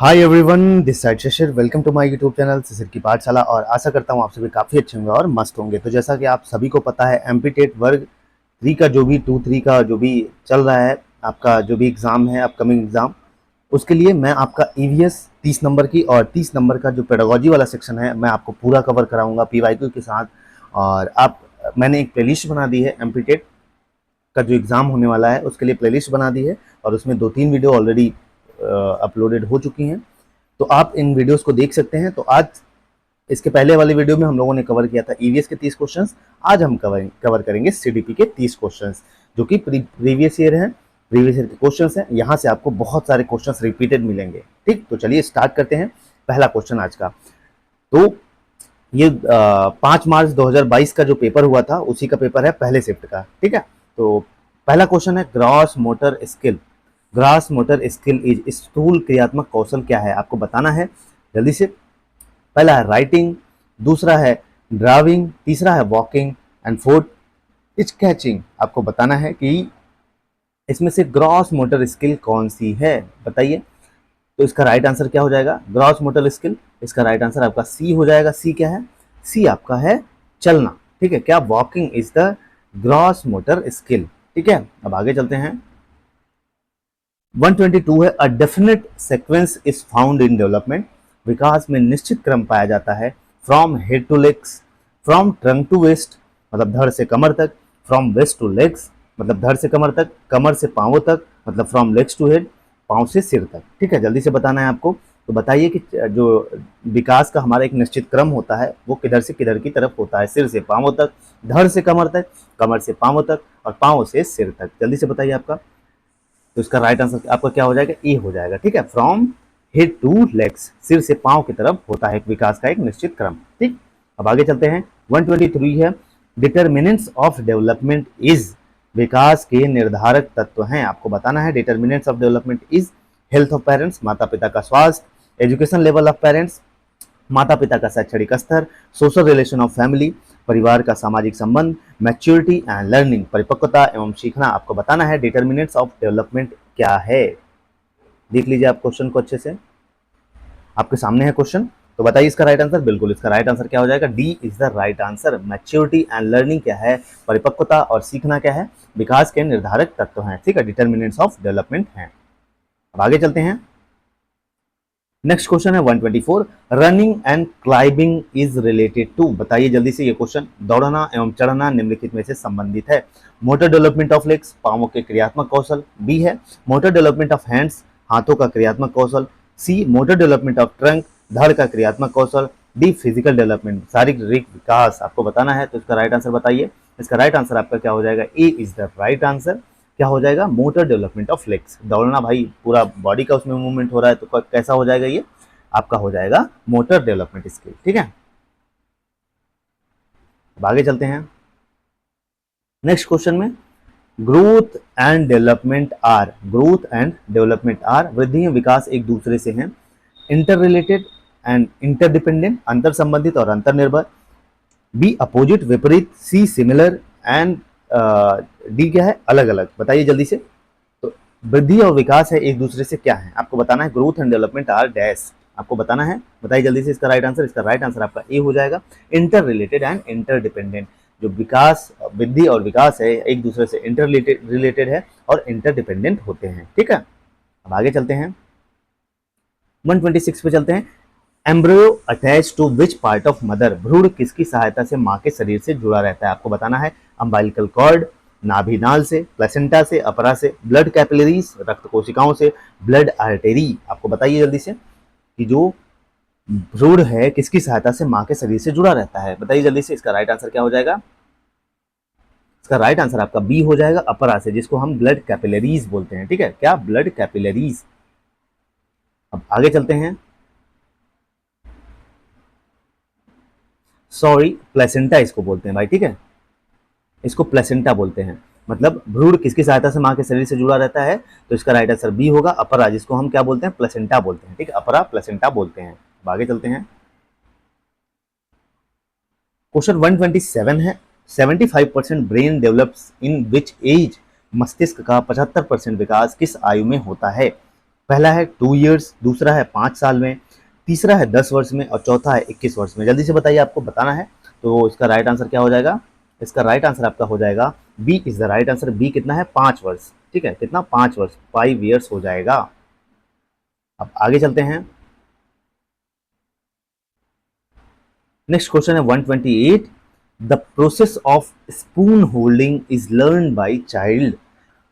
Hi everyone, this side Shishir. Welcome to my YouTube channel Shishir की पाठशाला। और आशा करता हूँ आप सभी काफ़ी अच्छे होंगे और मस्त होंगे। तो जैसा कि आप सभी को पता है, एमपी टेट वर्ग 3 का जो भी 2-3 का जो भी चल रहा है, आपका जो भी एग्ज़ाम है, अपकमिंग एग्ज़ाम, उसके लिए मैं आपका ईवीएस 30 नंबर की और 30 नंबर का जो पेडागोजी वाला सेक्शन है, मैं आपको पूरा कवर कराऊंगा पीवाईक्यू के साथ। और आप मैंने एक प्लेलिस्ट बना दी है, एमपी टेट का जो एग्ज़ाम होने वाला है उसके लिए प्लेलिस्ट बना दी है, और उसमें 2-3 वीडियो ऑलरेडी अपलोडेड हो चुकी हैं। तो आप इन वीडियोस को देख सकते हैं। तो आज इसके पहले वाली वीडियो में हम लोगों ने कवर किया था ईवीएस के 30 क्वेश्चंस। आज हम कवर करेंगे सीडीपी के 30 क्वेश्चंस, जो कि प्रीवियस ईयर हैं, प्रीवियस ईयर के क्वेश्चंस हैं। यहाँ से आपको बहुत सारे क्वेश्चंस रिपीटेड मिलेंगे। ठीक, तो चलिए स्टार्ट करते हैं। पहला क्वेश्चन आज का, तो ये 5 मार्च 2022 का जो पेपर हुआ था उसी का पेपर है, पहले शिफ्ट का। ठीक है, तो पहला क्वेश्चन है gross motor skill. Gross motor skill is स्थूल क्रियात्मक कौशल क्या है, आपको बताना है जल्दी से। पहला है राइटिंग, दूसरा है ड्राइविंग, तीसरा है वॉकिंग एंड फोर्थ स्केचिंग। आपको बताना है कि इसमें से ग्रॉस मोटर स्किल कौन सी है, बताइए। तो इसका राइट आंसर क्या हो जाएगा, ग्रॉस मोटर स्किल। इसका राइट आंसर आपका सी हो जाएगा। सी क्या है, सी आपका है चलना। ठीक है, क्या walking is the gross motor skill. ठीक है, अब आगे चलते हैं। 122 है, a definite sequence is found in development. विकास में निश्चित क्रम पाया जाता है। From head to legs, from trunk to waist, मतलब धड़ से कमर तक, फ्रॉम वेस्ट टू लेग्स, मतलब धड़ से कमर तक, कमर से पांवों तक, मतलब फ्रॉम लेग्स टू हेड, पांव से सिर तक। ठीक है, जल्दी से बताना है आपको। तो बताइए कि जो विकास का हमारा एक निश्चित क्रम होता है वो किधर से किधर की तरफ होता है। सिर से पांवों तक, धड़ से कमर तक, कमर से पांवों तक, और पांव से सिर तक। जल्दी से बताइए आपका। तो इसका राइट आंसर आपका क्या हो जाएगा, ए हो जाएगा। ठीक है, फ्रॉम हेड टू लेग्स, सिर से पांव की तरफ होता है विकास का एक निश्चित क्रम। ठीक, अब आगे चलते हैं। 123 है, डिटर्मिनेंट्स ऑफ डेवलपमेंट इज। विकास के निर्धारक तत्व हैं, आपको बताना है। Determinants of development is health of parents, माता पिता का स्वास्थ्य, एजुकेशन लेवल ऑफ पेरेंट्स, माता पिता का शैक्षणिक स्तर, सोशल रिलेशन ऑफ फैमिली, परिवार का सामाजिक संबंध, मैच्योरिटी एंड लर्निंग, परिपक्वता एवं सीखना। आपको बताना है डिटर्मिनेंट्स ऑफ डेवलपमेंट क्या है। देख लीजिए आप क्वेश्चन को अच्छे से, आपके सामने है क्वेश्चन। तो बताइए इसका राइट आंसर। बिल्कुल, इसका राइट आंसर क्या हो जाएगा, D is the right answer. Maturity and learning क्या है, परिपक्वता और सीखना क्या है, विकास के निर्धारक तत्व हैं। ठीक है, डिटर्मिनेंट्स ऑफ डेवलपमेंट हैं। अब आगे चलते हैं। नेक्स्ट क्वेश्चन है 124, running and climbing is related to. बताइए जल्दी से ये क्वेश्चन। दौड़ना एवं चढ़ना निम्नलिखित में से संबंधित है। मोटर डेवलपमेंट ऑफ लेग्स, पांवों के क्रियात्मक कौशल। बी है मोटर डेवलपमेंट ऑफ हैंड्स, हाथों का क्रियात्मक कौशल। सी मोटर डेवलपमेंट ऑफ ट्रंक, धड़ का क्रियात्मक कौशल। डी फिजिकल डेवलपमेंट, शारीरिक विकास। आपको बताना है, तो इसका राइट आंसर बताइए। इसका राइट आंसर आपका क्या हो जाएगा, ए इज द राइट आंसर। क्या हो जाएगा, मोटर डेवलपमेंट ऑफ लेग्स। दौड़ना भाई पूरा बॉडी का उसमें मूवमेंट हो रहा है, तो कैसा हो जाएगा, ये आपका हो जाएगा मोटर डेवलपमेंट स्किल। ठीक है, अब आगे चलते हैं। नेक्स्ट क्वेश्चन में, growth and development are, growth and development are, वृद्धि एवं विकास एक दूसरे से हैं। इंटर रिलेटेड एंड इंटरडिपेंडेंट, अंतर संबंधित और अंतर्निर्भर। बी अपोजिट, विपरीत। सी सिमिलर एंड डी क्या है, अलग अलग। बताइए जल्दी से। तो वृद्धि और विकास है एक दूसरे से क्या है, आपको बताना है। Growth and development are dash, आपको बताना है। बताइए जल्दी से इसका राइट आंसर। इसका राइट आंसर आपका ए हो जाएगा, इंटर रिलेटेड एंड इंटरडिपेंडेंट। जो विकास, वृद्धि और विकास है एक दूसरे से इंटर रिलेटेड है और इंटरडिपेंडेंट होते हैं। ठीक है, अब आगे चलते हैं। 126 पे चलते हैं। Embryo attach to which part of mother, भ्रूण किसकी सहायता से मां के शरीर से जुड़ा रहता है, आपको बताना है। अम्बाइलिकल कॉर्ड, नाभिनाल से, प्लेसेंटा से, अपरा से, ब्लड कैपिलरीज, रक्त कोशिकाओं से, ब्लड आर्टेरी। आपको बताइए जल्दी से कि जो भ्रूण है किसकी सहायता से मां के शरीर से जुड़ा रहता है, बताइए जल्दी से। इसका राइट आंसर क्या हो जाएगा, इसका राइट आंसर आपका बी हो जाएगा, अपरा से, जिसको हम ब्लड कैपिलरीज बोलते हैं। ठीक है, क्या, ब्लड कैपिलरीज। अब आगे चलते हैं। सॉरी, प्लेसेंटा इसको बोलते हैं भाई। ठीक है, इसको प्लेसेंटा बोलते हैं। मतलब भ्रूण किसकी सहायता से मां के शरीर से जुड़ा रहता है, तो इसका राइट आंसर बी होगा, अपरा, जिसको हम क्या बोलते हैं, प्लेसेंटा बोलते हैं। ठीक है, अपरा प्लेसेंटा बोलते हैं। अब आगे चलते हैं। क्वेश्चन 127 है, 75% brain develops in which age, मस्तिष्क का 75% विकास किस आयु में होता है। पहला है 2 years, दूसरा है 5 साल में, तीसरा है 10 वर्ष में और चौथा है 21 वर्ष में। जल्दी से बताइए, आपको बताना है। तो इसका राइट आंसर क्या हो जाएगा? इसका राइट आंसर आपका हो जाएगा B is the right answer. B कितना है? 5 वर्ष। ठीक है, कितना? 5 वर्ष, 5 years हो जाएगा। अब आगे चलते हैं। नेक्स्ट क्वेश्चन है 128। The process of spoon holding is learn by child.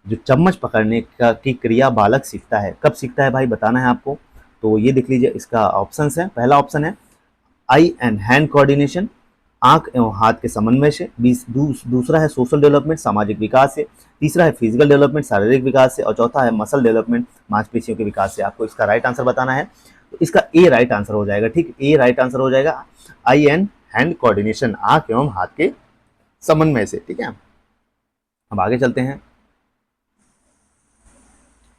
जो चम्मच पकड़ने का की क्रिया बालक सीखता है, कब सीखता है भाई? बताना है आपको। तो ये देख लीजिए, इसका ऑप्शंस है। पहला ऑप्शन है आई एंड हैंड कोऑर्डिनेशन, आंख एवं हाथ के समन्वय से। दूसरा है सोशल डेवलपमेंट, सामाजिक विकास से। तीसरा है फिजिकल डेवलपमेंट, शारीरिक विकास से। और चौथा है मसल डेवलपमेंट, मांसपेशियों के विकास से। आपको इसका राइट आंसर बताना है। तो इसका ए राइट आंसर हो जाएगा। ठीक, ए राइट आंसर हो जाएगा। आई एंड हैंड कोऑर्डिनेशन, आंख एवं हाथ के समन्वय से। ठीक है, अब आगे चलते हैं।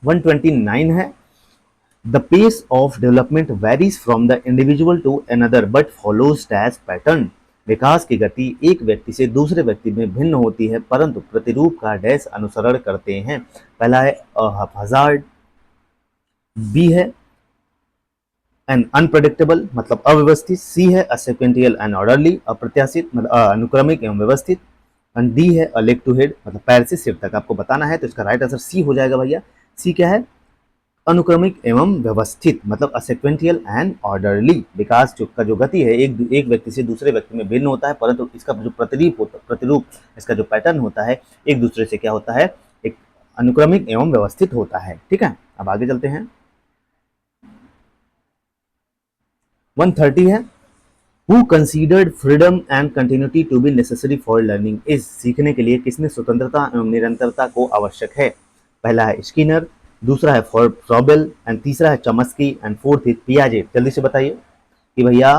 129 है the pace of development varies from the individual to another but follows dash pattern. विकास की गति एक व्यक्ति से दूसरे व्यक्ति में भिन्न होती है परंतु प्रतिरूप का डैश अनुसरण करते हैं। पहला है हजार्ड, बी है एन अनप्रडिक्टेबल मतलब अव्यवस्थित, सी है असेक्वेंटियल एंड ऑर्डरली अप्रत्याशित मतलब अनुक्रमिक एवं व्यवस्थित, एंड डी है लेग टू हेड मतलब पैर से सिर तक। आपको बताना है। तो इसका राइट आंसर सी हो जाएगा भैया। सी क्या है? अनुक्रमिक एवं व्यवस्थित मतलब असेक्वेंटियल एंड ऑर्डरली। विकास का जो गति है एक व्यक्ति से दूसरे व्यक्ति में भिन्न होता है परंतु इसका जो प्रतिरूप इसका जो पैटर्न होता है एक दूसरे से क्या होता है? एक अनुक्रमिक एवं व्यवस्थित होता है। ठीक है, अब आगे चलते हैं। 130 है who considered freedom and continuity to be necessary for learning is. सीखने के लिए किसने स्वतंत्रता एवं निरंतरता को आवश्यक है? पहला है स्किनर, दूसरा है फ्रॉबेल एंड तीसरा है चमस्की एंड फोर्थ है पियाजे। जल्दी से बताइए कि भैया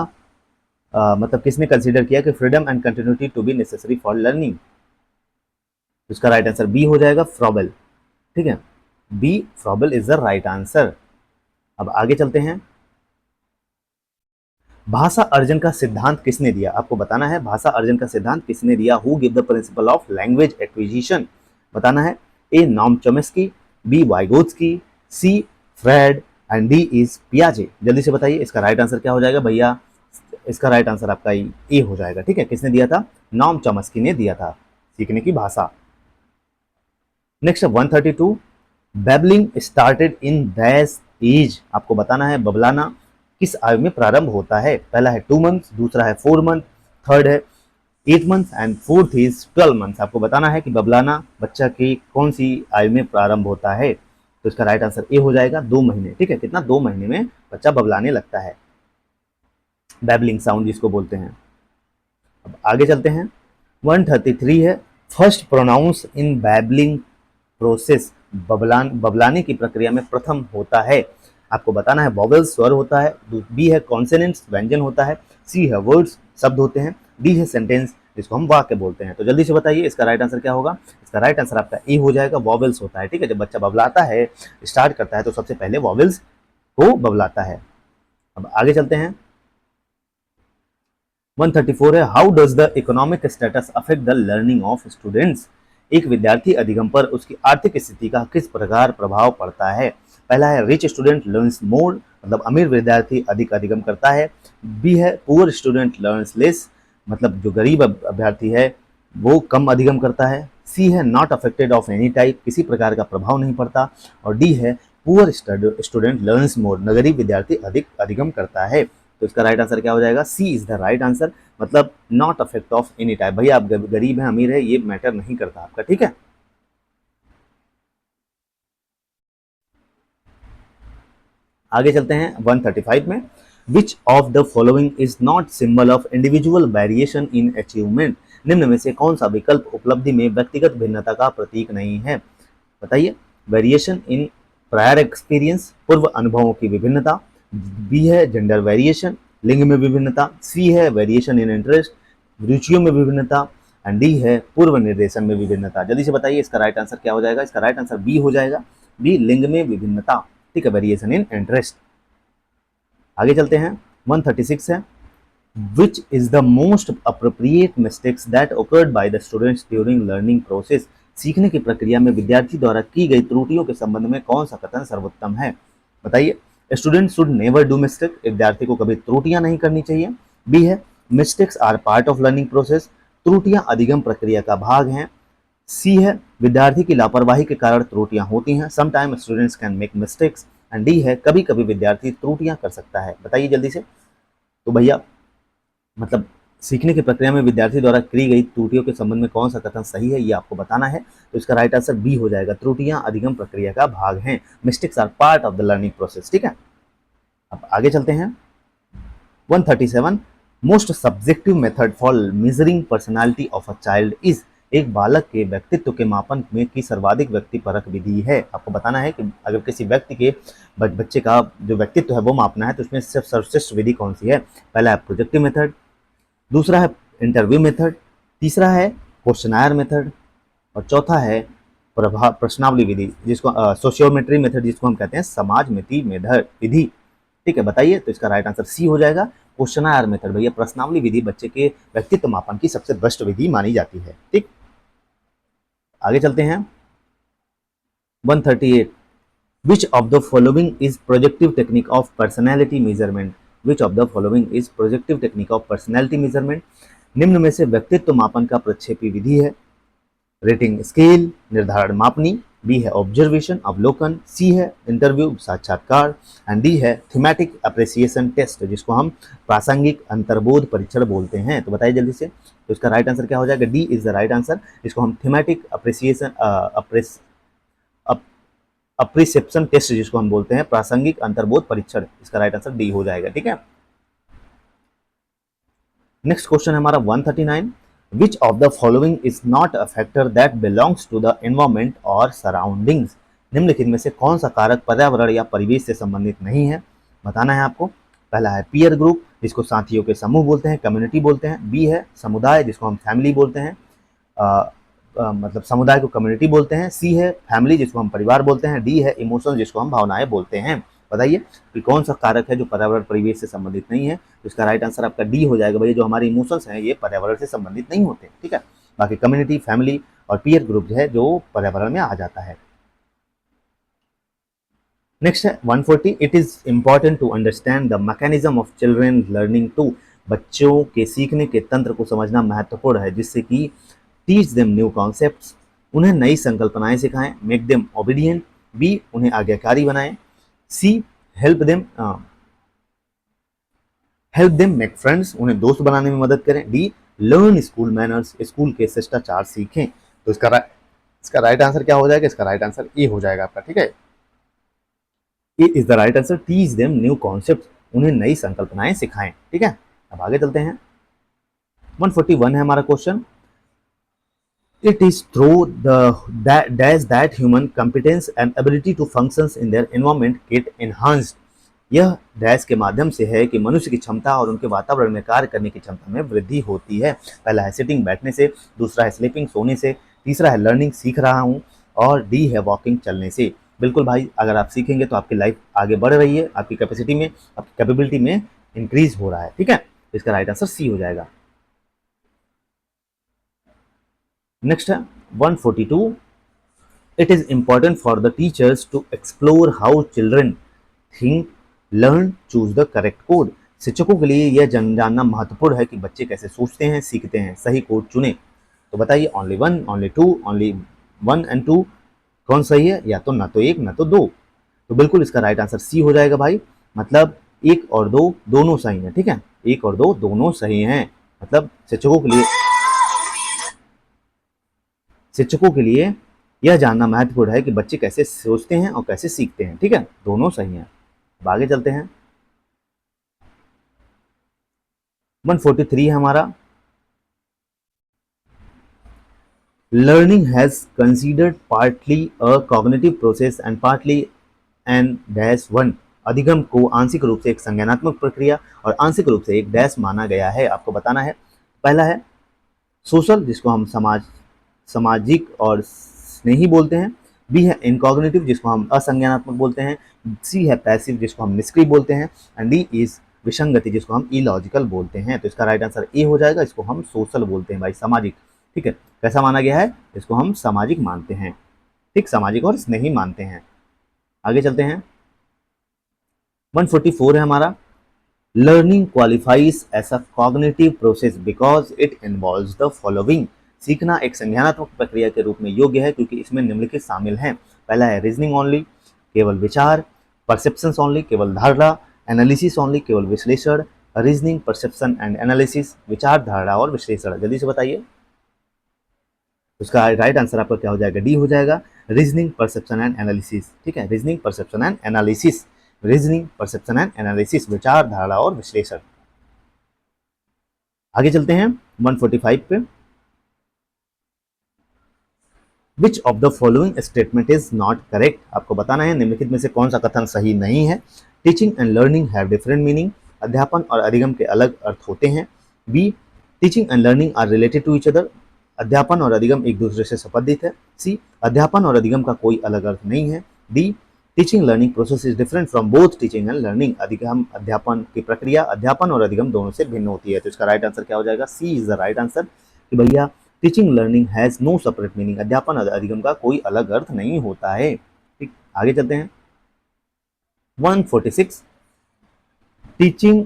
मतलब किसने कंसीडर किया कि freedom and continuity to be necessary for learning. इसका राइट आंसर बी हो जाएगा, फ्रॉबेल। ठीक है, B Froebel is the right answer. अब आगे चलते हैं। भाषा अर्जन का सिद्धांत किसने दिया? आपको बताना है भाषा अर्जन का सिद्धांत किसने दिया। Who give the principle of language acquisition. बताना है। A Noam Chomsky, B Vygotsky, C Freud and D is पियाजे। जल्दी से बताइए इसका राइट आंसर क्या हो जाएगा भैया? इसका राइट आंसर आपका ए हो जाएगा। ठीक है, किसने दिया था? नॉम चॉम्स्की ने दिया था सीखने की भाषा। Next 132 babbling started in dash age. आपको बताना है बबलाना किस आयु में प्रारंभ होता है। पहला है 2 months, दूसरा है 4 month, थर्ड है 8 months and fourth is 12 months। आपको बताना है कि बबलाना बच्चा की कौन सी आयु में प्रारंभ होता है। तो इसका राइट आंसर ए हो जाएगा, 2 महीने। ठीक है, कितना? 2 महीने में बच्चा बबलाने लगता है, बैबलिंग साउंड जिसको बोलते हैं। अब आगे चलते हैं। 133 है फर्स्ट प्रोनाउंस इन बैबलिंग प्रोसेस। बबलाने की प्रक्रिया में प्रथम होता है। आपको बताना है वॉवेल स्वर होता है, बी है कॉन्सोनेंट्स व्यंजन होता है, सी है वर्ड्स शब्द होते हैं, डी है सेंटेंस जिसको हम वाक्य बोलते हैं। तो जल्दी से बताइए इसका राइट आंसर क्या होगा? इसका राइट आंसर आपका ए हो जाएगा, वॉवेल्स होता है। ठीक है, जब बच्चा बबलाता है स्टार्ट करता है तो सबसे पहले वॉवेल्स को बबलाता है। अब आगे चलते हैं। 134 है how does the economic status affect the learning of students. एक विद्यार्थी अधिगम पर उसकी आर्थिक स्थिति का किस प्रकार प्रभाव पड़ता है। पहला है रिच स्टूडेंट लर्न्स मोर मतलब अमीर विद्यार्थी अधिक अधिगम करता है, बी है पुअर स्टूडेंट लर्न्स लेस मतलब जो गरीब अभ्यर्थी है वो कम अधिगम करता है, सी है not affected of any type किसी प्रकार का प्रभाव नहीं पड़ता, और डी है पुअर स्टूडेंट लर्न्स मोर गरीब विद्यार्थी अधिक अधिगम करता है। तो इसका राइट आंसर क्या हो जाएगा? C is the right answer मतलब not affect of any type. भैया आप गरीब हैं अमीर है ये मैटर नहीं करता आपका। ठीक है, आगे चलते हैं 135 में विच of the following is not symbol of individual variation in achievement. निम्न में से कौन सा विकल्प उपलब्धि में व्यक्तिगत भिन्नता का प्रतीक नहीं है? बताइए। वेरिएशन इन प्रायर एक्सपीरियंस पूर्व अनुभवों की विभिन्नता, बी है जेंडर वेरिएशन लिंग में विभिन्नता, सी है वेरिएशन इन इंटरेस्ट रुचियों में विभिन्नता, एंड डी है पूर्व निर्देशन में विभिन्नता। जल्दी से बताइए इसका राइट आंसर क्या हो जाएगा? इसका राइट आंसर बी हो जाएगा, बी लिंग में विभिन्नता। ठीक है, वेरिएशन इन इंटरेस्ट। आगे चलते हैं। 136 है which is the most appropriate mistakes that occurred by the students during learning process। सीखने की प्रक्रिया में विद्यार्थी द्वारा की गई त्रुटियों के संबंध में कौन सा कथन सर्वोत्तम है? बताइए। Student should never do mistake, विद्यार्थी को कभी त्रुटियां नहीं करनी चाहिए। बी है mistakes are part of learning process, त्रुटियां अधिगम प्रक्रिया का भाग हैं। सी है विद्यार्थी की लापरवाही के कारण त्रुटियां होती हैं, sometime students can make mistakes. And D है कभी कभी विद्यार्थी त्रुटियां कर सकता है। बताइए जल्दी से। तो भैया मतलब सीखने की प्रक्रिया में विद्यार्थी द्वारा की गई त्रुटियों के संबंध में कौन सा कथन सही है, ये आपको बताना है। तो इसका राइट आंसर बी हो जाएगा, त्रुटियां अधिगम प्रक्रिया का भाग हैं, mistakes are part of the learning process. ठीक है, अब आगे चलते हैं। 137 most subjective method for measuring personality of a child is, एक बालक के व्यक्तित्व के मापन में की सर्वाधिक व्यक्तिपरक विधि है। आपको बताना है कि अगर किसी व्यक्ति के बच्चे का जो व्यक्तित्व है वो मापना है तो उसमें सिर्फ सर्वश्रेष्ठ विधि कौन सी है। पहला है प्रोजेक्टिव मेथड, दूसरा है इंटरव्यू मेथड, तीसरा है क्वेश्चनायर मेथड और चौथा है प्रभाव प्रश्नावली विधि, जिसको सोशियोमेट्री मेथड जिसको हम कहते हैं समाजमिति मेथड विधि। ठीक है, बताइए। तो इसका राइट आंसर सी हो जाएगा, क्वेश्चनायर मेथड। भैया प्रश्नावली विधि बच्चे के व्यक्तित्व मापन की सबसे बेस्ट विधि मानी जाती है। ठीक, आगे चलते हैं। 138 विच of the following is projective technique of personality measurement, which of the following is projective technique of personality measurement, निम्न में से व्यक्तित्व मापन का प्रक्षेपी विधि है। रेटिंग स्केल निर्धारण मापनी, बी है ऑब्जर्वेशन अवलोकन, सी है इंटरव्यू साक्षात्कार एंड डी है थीमेटिक अप्रिसिएशन टेस्ट जिसको हम प्रासंगिक अंतर्बोध परीक्षण बोलते हैं। तो बताइए जल्दी से। तो इसका राइट आंसर क्या हो जाएगा, D is the right answer, जिसको हम थीमेटिक अप्रिसिएशन अप्रिसेप्शन टेस्ट जिसको हम बोलते हैं प्रासंगिक अंतर्बोध परीक्षण, इसका राइट आंसर डी हो जाएगा। ठीक है, नेक्स्ट क्वेश्चन है हमारा 139 which of the following is not a factor that belongs to the environment और सराउंडिंग्स, निम्नलिखित में से कौन सा कारक पर्यावरण या परिवेश से संबंधित नहीं है, बताना है आपको। पहला है पीयर ग्रुप जिसको साथियों के समूह बोलते हैं, कम्युनिटी बोलते हैं। बी है समुदाय जिसको हम फैमिली बोलते हैं, मतलब समुदाय को कम्युनिटी बोलते हैं। सी है फैमिली जिसको हम परिवार बोलते हैं। डी है इमोशन जिसको हम भावनाएं बोलते हैं। बताइए कि कौन सा कारक है जो पर्यावरण परिवेश से संबंधित नहीं है। तो इसका राइट आंसर आपका डी हो जाएगा। भैया जो हमारे इमोशंस हैं ये पर्यावरण से संबंधित नहीं होते। ठीक है, बाकी कम्युनिटी फैमिली और पीयर ग्रुप जो है जो पर्यावरण में आ जाता है। नेक्स्ट है 140 it is important to understand the mechanism of children learning to, बच्चों के सीखने के तंत्र को समझना महत्वपूर्ण है जिससे कि टीच देम न्यू कॉन्सेप्ट्स, उन्हें नई संकल्पनाएं सिखाएं। मेक देम ओबीडियंट, बी उन्हें आज्ञाकारी बनाएं। सी हेल्प देम मेक फ्रेंड्स, उन्हें दोस्त बनाने में मदद करें। D learn school manners, school के शिष्टाचार सीखें। तो इसका राइट आंसर क्या हो जाएगा, इसका राइट आंसर ए हो जाएगा आपका। ठीक है, A is the right answer, teach them new concept, उन्हें नई संकल्पनाएं सिखाएं। ठीक है, अब आगे चलते हैं। 141 है हमारा question, it is through that human competence and ability to functions in their environment get enhanced, यह डैश के माध्यम से है कि मनुष्य की क्षमता और उनके वातावरण में कार्य करने की क्षमता में वृद्धि होती है। पहला है सिटिंग बैठने से, दूसरा है स्लीपिंग सोने से, तीसरा है लर्निंग सीख रहा हूँ और डी है वॉकिंग चलने से। बिल्कुल भाई, अगर आप सीखेंगे तो आपकी लाइफ आगे बढ़ रही है, आपकी कैपेसिटी में आपकी कैपेबिलिटी में इंक्रीज हो रहा है। ठीक है, इसका राइट आंसर सी हो जाएगा। नेक्स्ट है 142 it is important for the teachers to explore how children think learn choose the correct code, शिक्षकों के लिए यह जानना महत्वपूर्ण है कि बच्चे कैसे सोचते हैं सीखते हैं, सही कोड चुने। तो बताइए only one, only two, only one and two कौन सही है, या तो ना तो एक ना तो दो। तो बिल्कुल इसका राइट आंसर सी हो जाएगा भाई, मतलब एक और दो दोनों सही हैं। ठीक है, एक और दो दोनों सही हैं, मतलब शिक्षकों के लिए यह जानना महत्वपूर्ण है कि बच्चे कैसे सोचते हैं और कैसे सीखते हैं। ठीक है, दोनों सही हैं। अब आगे चलते हैं। 143 है हमारा, learning has considered partly a cognitive process and partly an dash one, अधिगम को आंशिक रूप से एक संज्ञानात्मक प्रक्रिया और आंशिक रूप से एक डैश माना गया है। आपको बताना है। पहला है सोशल जिसको हम सामाजिक और स्नेही बोलते हैं। बी है इनकॉग्निटिव जिसको हम असंज्ञानात्मक बोलते हैं। सी है पैसिव जिसको हम निष्क्रिय बोलते हैं एंड डी इज विसंगति जिसको हम इलॉजिकल बोलते हैं। तो इसका राइट आंसर ए हो जाएगा, इसको हम सोशल बोलते हैं भाई, सामाजिक। ठीक है, कैसा माना गया है, इसको हम सामाजिक मानते हैं। ठीक, सामाजिक और स्नेही मानते हैं। आगे चलते हैं। 144 है हमारा, learning qualifies as a cognitive process because it involves the following. सीखना एक संज्ञानात्मक प्रक्रिया के रूप में योग्य है क्योंकि इसमें निम्नलिखित शामिल हैं। पहला है रीजनिंग ओनली, केवल विचार, परसेप्शंस ओनली, केवल धारणा, एनालिसिस ओनली, केवल विश्लेषण, रीजनिंग, परसेप्शन एंड एनालिसिस, विचार, धारणा और विश्लेषण। जल्दी से बताइए, उसका राइट आंसर आपका क्या हो जाएगा, डी हो जाएगा, रीजनिंग, परसेप्शन एंड एनालिसिस। ठीक है, reasoning, perception and analysis, reasoning, perception and analysis, विचार, धारणा और विश्लेषण। आगे चलते हैं 145 पे। विच of the following statement is not correct. आपको बताना है निम्नलिखित में से कौन सा कथन सही नहीं है। Teaching and learning have different meaning. अध्यापन और अधिगम के अलग अर्थ होते हैं। B, teaching and learning are related to each other. अध्यापन और अधिगम एक दूसरे से संबंधित है। सी, अध्यापन और अधिगम का कोई अलग अर्थ नहीं है। D, teaching learning process is different from both teaching and learning. अधिगम, अध्यापन की प्रक्रिया अध्यापन और अधिगम दोनों से भिन्न होती है। तो इसका राइट आंसर क्या हो जाएगा, C is the right answer कि भैया teaching learning has no separate meaning. अध्यापन और अधिगम का कोई अलग अर्थ नहीं होता है। ठीक, आगे चलते हैं 146। Teaching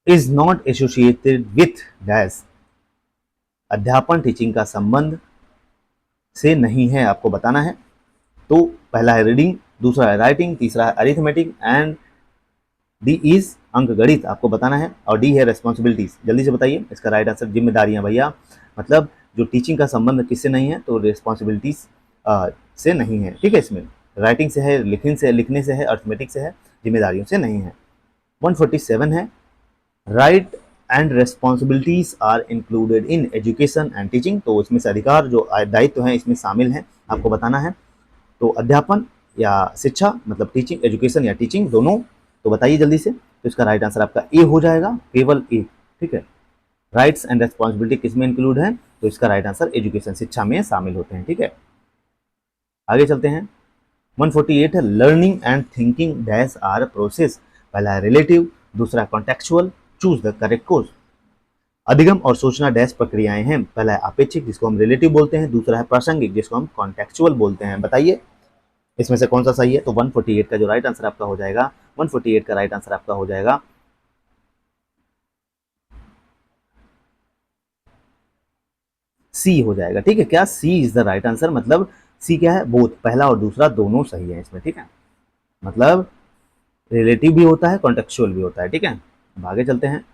is not associated with dash. अध्यापन टीचिंग का संबंध से नहीं है, आपको बताना है। तो पहला है रीडिंग, दूसरा है राइटिंग, तीसरा है अरिथमेटिक एंड डी इज अंकगणित, आपको बताना है। और डी है रेस्पॉन्सिबिलिटीज। जल्दी से बताइए, इसका राइट आंसर जिम्मेदारियां भैया। मतलब जो टीचिंग का संबंध किससे नहीं है, तो रेस्पॉन्सिबिलिटीज से नहीं है। ठीक है, इसमें राइटिंग से है, लिखने से है, अर्थमेटिक से है, जिम्मेदारियों से नहीं है। 147 है, right and responsibilities are included in education and teaching. तो इसमें से अधिकार जो दायित्व हैं इसमें शामिल हैं, आपको बताना है। तो अध्यापन या शिक्षा, मतलब टीचिंग, एजुकेशन या टीचिंग दोनों। तो बताइए जल्दी से। तो इसका राइट आंसर आपका ए हो जाएगा, केवल ए। ठीक है, राइट्स एंड रेस्पॉन्सिबिलिटी किसमें इंक्लूड है, तो इसका राइट आंसर एजुकेशन, शिक्षा में शामिल होते हैं। ठीक है, आगे चलते हैं 148 है, learning and thinking dash are process. पहला है रिलेटिव, दूसरा contextual, choose the correct course. अधिगम और सूचना डैश प्रक्रियाएं हैं। पहला है अपेक्षिक जिसको हम रिलेटिव बोलते हैं, दूसरा है प्रासंगिक जिसको हम कॉन्टेक्चुअल बोलते हैं। बताइए इसमें से कौन सा सही है। तो 148 का जो राइट आंसर आपका हो जाएगा, 148 का राइट आंसर आपका हो जाएगा सी हो जाएगा। ठीक है, क्या सी इज द राइट आंसर, मतलब सी क्या है, बोथ, पहला और दूसरा दोनों सही है इसमें। ठीक है, मतलब रिलेटिव भी होता है, कॉन्टेक्चुअल भी होता है। ठीक है, अब आगे चलते हैं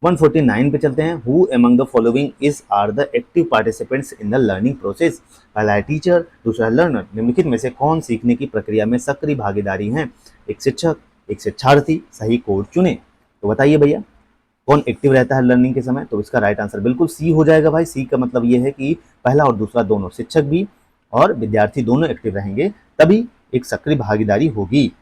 149 पे चलते हैं। Who among the following is are the active participants in the learning process. पहला है टीचर, दूसरा है लर्नर। निम्नलिखित में से कौन सीखने की प्रक्रिया में सक्रिय भागीदारी है, एक शिक्षक, एक शिक्षार्थी। सही कोड चुने। तो बताइए भैया कौन एक्टिव रहता है लर्निंग के समय, तो इसका राइट आंसर बिल्कुल सी हो जाएगा भाई। सी का मतलब ये है कि पहला और दूसरा दोनों, शिक्षक भी और विद्यार्थी दोनों एक्टिव रहेंगे, तभी एक सक्रिय भागीदारी होगी।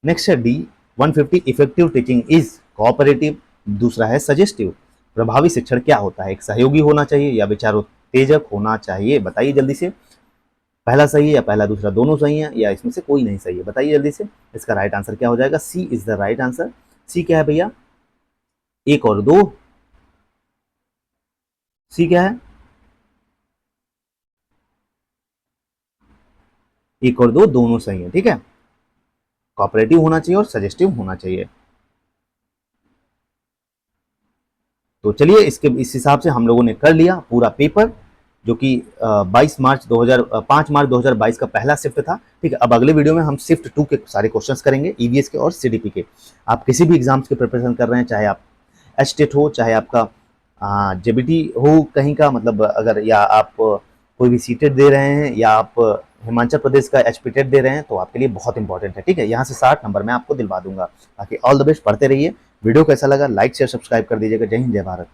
नेक्स्ट है D 150, effective teaching is cooperative, दूसरा है सजेस्टिव। प्रभावी शिक्षण क्या होता है, एक सहयोगी होना चाहिए या विचारोत्तेजक होना चाहिए। बताइए जल्दी से, पहला सही है या पहला दूसरा दोनों सही है या इसमें से कोई नहीं सही है। बताइए जल्दी से, इसका राइट आंसर क्या हो जाएगा, C is the right answer. सी क्या है भैया, एक और दो। सी क्या है, एक और दो दोनों सही है। ठीक है, कोऑपरेटिव होना चाहिए और सजेस्टिव होना चाहिए। तो चलिए इस हिसाब से हम लोगों ने कर लिया पूरा पेपर, जो कि 5 मार्च 2022 का पहला शिफ्ट था। ठीक है, अब अगले वीडियो में हम शिफ्ट 2 के सारे क्वेश्चंस करेंगे, ईवीएस के और सीडीपी के। आप किसी भी एग्जाम्स के प्रिपरेशन कर रहे हैं, चाहे आप एचटेट हो, चाहे आपका जेबीटी हो कहीं का, मतलब अगर, या आप कोई भी सीटेट दे रहे हैं, या आप हिमाचल प्रदेश का एचपीटेट दे रहे हैं, तो आपके लिए बहुत इंपॉर्टेंट है। ठीक है, यहाँ से 60 नंबर मैं आपको दिलवा दूंगा। बाकी ऑल द बेस्ट, पढ़ते रहिए। वीडियो कैसा लगा, लाइक शेयर सब्सक्राइब कर दीजिएगा। जय हिंद, जय भारत।